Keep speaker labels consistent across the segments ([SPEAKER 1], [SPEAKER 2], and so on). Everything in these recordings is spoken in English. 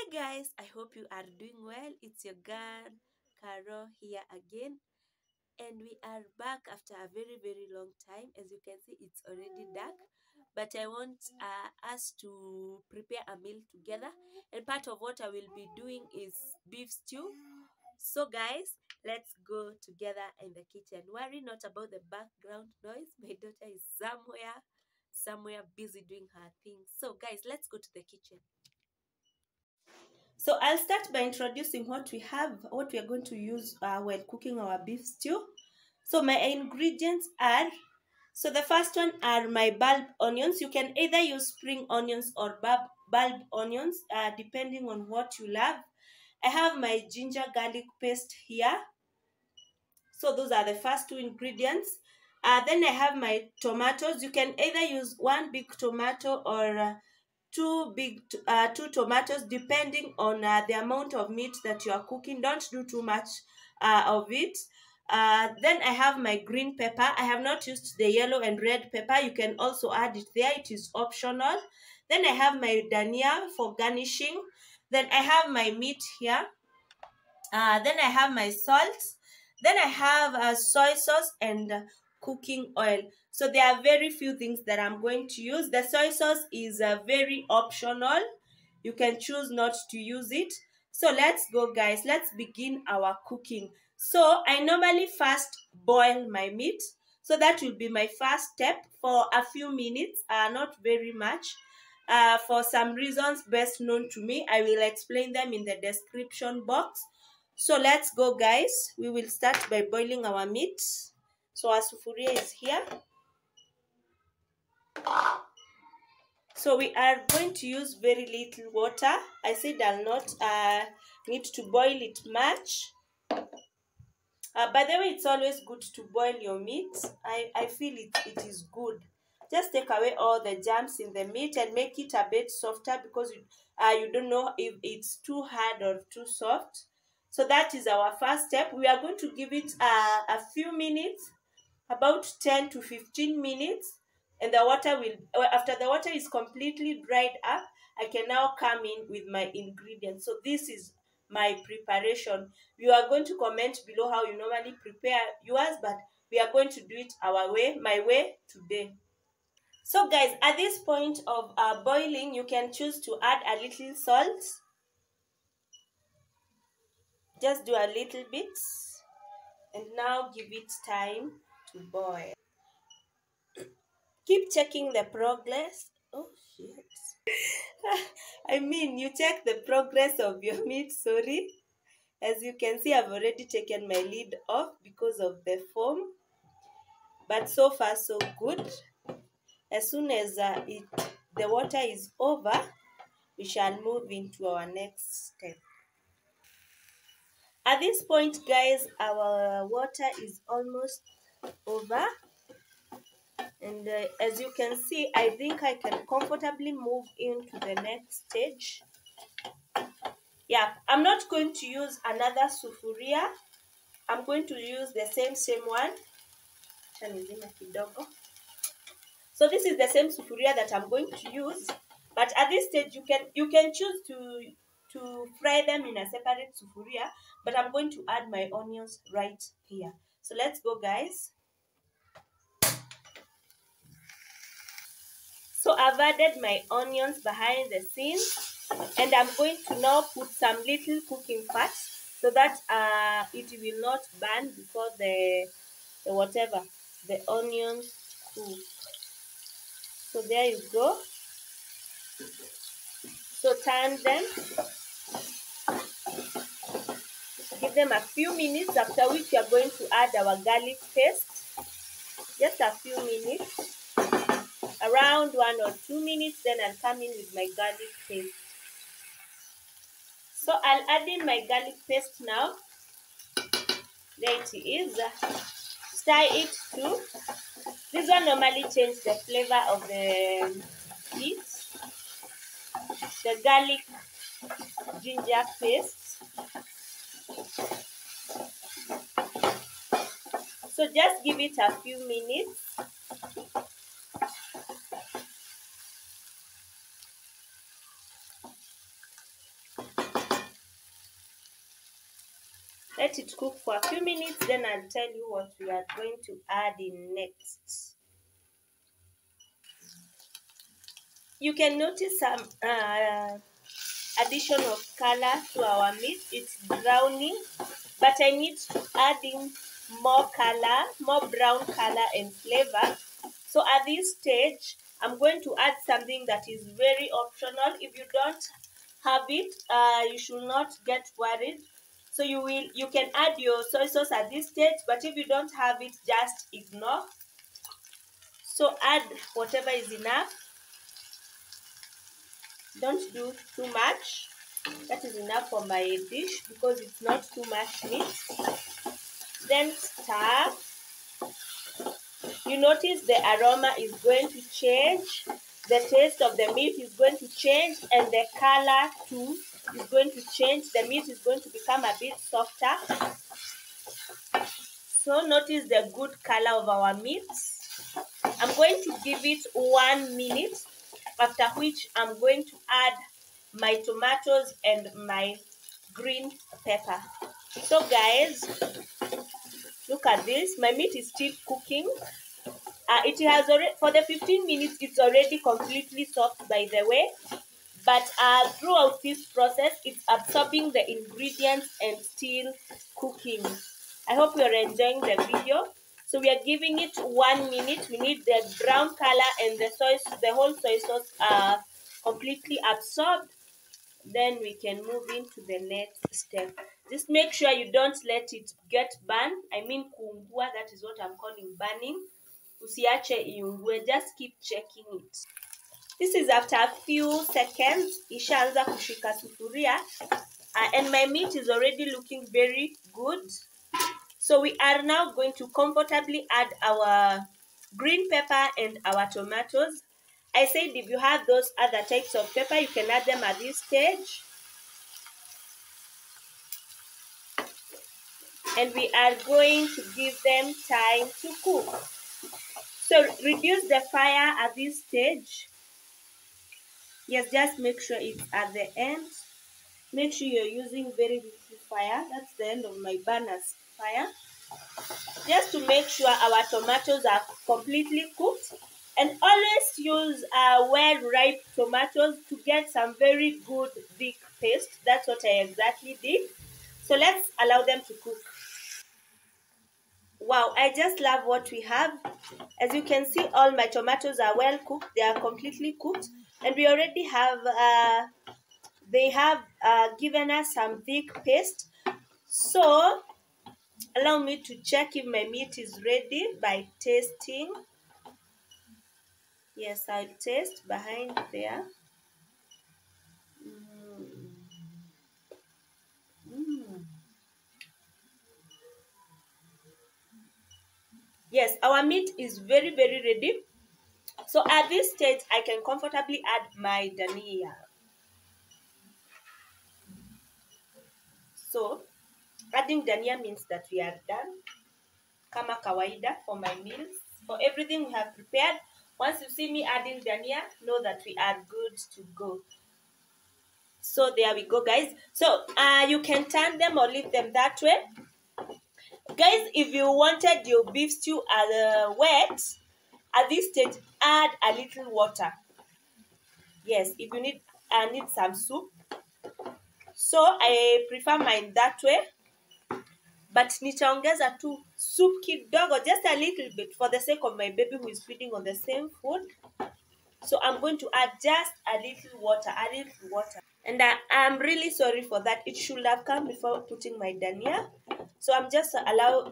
[SPEAKER 1] Guys, I hope you are doing well. It's your girl Caro here again, and we are back after a very long time. As you can see, it's already dark, but I want us to prepare a meal together, and part of what I will be doing is beef stew. So guys, let's go together in the kitchen. Worry not about the background noise. My daughter is somewhere busy doing her thing. So guys, let's go to the kitchen. So I'll start by introducing what we are going to use while cooking our beef stew. So my ingredients are, so the first one are my bulb onions. You can either use spring onions or bulb onions, depending on what you love. I have my ginger garlic paste here. So those are the first two ingredients. Then I have my tomatoes. You can either use one big tomato or two tomatoes, depending on the amount of meat that you are cooking. Don't do too much of it. Then I have my green pepper. I have not used the yellow and red pepper. You can also add it there. It is optional. Then I have my dhania for garnishing. Then I have my meat here. Then I have my salt. Then I have soy sauce and cooking oil. So there are very few things that I'm going to use. The soy sauce is very optional. You can choose not to use it. So let's go, guys. Let's begin our cooking. So I normally first boil my meat. So that will be my first step for a few minutes, not very much. For some reasons best known to me, I will explain them in the description box. So let's go, guys. We will start by boiling our meat. So our sufuria is here. So we are going to use very little water. I said I'll not need to boil it much. By the way, it's always good to boil your meat. I feel it is good. Just take away all the germs in the meat and make it a bit softer, because you don't know if it's too hard or too soft. So that is our first step. We are going to give it a few minutes, about 10 to 15 minutes. And the water will, after the water is completely dried up, I can now come in with my ingredients. So this is my preparation. You are going to comment below how you normally prepare yours, but we are going to do it my way today. So guys, at this point of boiling, you can choose to add a little salt. Just do a little bit, and now give it time to boil. Keep checking the progress. Oh shit. I mean, you check the progress of your meat, sorry. As you can see, I've already taken my lid off because of the foam. But so far, so good. As soon as the water is over, we shall move into our next step. At this point, guys, our water is almost over. And as you can see, I think I can comfortably move into the next stage. Yeah, I'm not going to use another sufuria. I'm going to use the same one. So this is the same sufuria that I'm going to use. But at this stage, you can choose to fry them in a separate sufuria. But I'm going to add my onions right here. So let's go, guys. So I've added my onions behind the scenes, and I'm going to now put some little cooking fat so that it will not burn before the onions cook. So there you go. So turn them. Give them a few minutes, after which we are going to add our garlic paste. Just a few minutes. Around 1 or 2 minutes, then I'll come in with my garlic paste. So I'll add in my garlic paste now. There it is. Stir it too. This one normally changes the flavor of the meat. The garlic ginger paste. So just give it a few minutes. Let it cook for a few minutes, then I'll tell you what we are going to add in next. You can notice some addition of color to our meat. It's browning, but I need to add in more color, more brown color and flavor. So at this stage, I'm going to add something that is very optional. If you don't have it, you should not get worried. So you can add your soy sauce at this stage, but if you don't have it, just ignore. So add whatever is enough. Don't do too much. That is enough for my dish because it's not too much meat. Then stir. You notice the aroma is going to change, the taste of the meat is going to change, and the color too is going to change. The meat is going to become a bit softer. So notice the good color of our meat. I'm going to give it 1 minute, after which I'm going to add my tomatoes and my green pepper. So guys, look at this. My meat is still cooking. It has already, for the 15 minutes, it's already completely soft, by the way. But throughout this process, it's absorbing the ingredients and still cooking. I hope you're enjoying the video. So we are giving it 1 minute. We need the brown color and the whole soy sauce completely absorbed. Then we can move into the next step. Just make sure you don't let it get burned. I mean kuungua, that is what I'm calling burning. Usiache iungue, just keep checking it. This is after a few seconds. Ishaanza kushika sufuria. And my meat is already looking very good. So we are now going to comfortably add our green pepper and our tomatoes. I said if you have those other types of pepper, you can add them at this stage. And we are going to give them time to cook. So reduce the fire at this stage. Yes, just make sure it's at the end. Make sure you're using very little fire. That's the end of my burner's fire. Just to make sure our tomatoes are completely cooked. And always use well-ripe tomatoes to get some very good thick paste. That's what I exactly did. So let's allow them to cook. Wow, I just love what we have. As you can see, all my tomatoes are well cooked. They are completely cooked. And we already have, they have given us some thick paste. So, allow me to check if my meat is ready by tasting. Yes, I'll taste behind there. Yes, our meat is very, very ready. So at this stage, I can comfortably add my dania. So, adding dania means that we are done. Kama kawaida for my meals. For everything we have prepared, once you see me adding dania, know that we are good to go. So there we go, guys. So you can turn them or leave them that way. Guys, if you wanted your beef stew wet, at this stage, add a little water. Yes, if you need some soup. So I prefer mine that way. But nitaongeza tu soup kidogo, just a little bit, for the sake of my baby who is feeding on the same food. So I'm going to add just a little water, And I'm really sorry for that. It should have come before putting my dania. So I'm just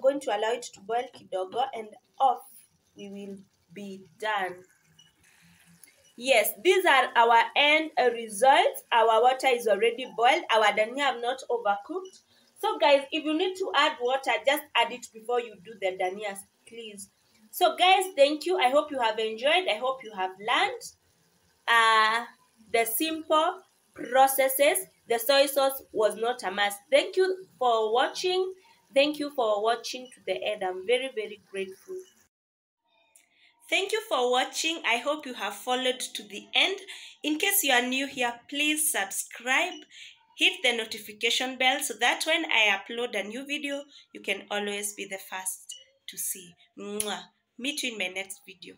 [SPEAKER 1] going to allow it to boil kidogo, and off we will be done. Yes, these are our end results. Our water is already boiled. Our dania have not overcooked. So guys, if you need to add water, just add it before you do the danias, please. So guys, thank you. I hope you have enjoyed. I hope you have learned the simple processes. The soy sauce was not a must. Thank you for watching. Thank you for watching to the end. I'm very, very grateful. Thank you for watching. I hope you have followed to the end. In case you are new here, please subscribe. hit the notification bell so that when I upload a new video, you can always be the first to see. Mwah. Meet you in my next video.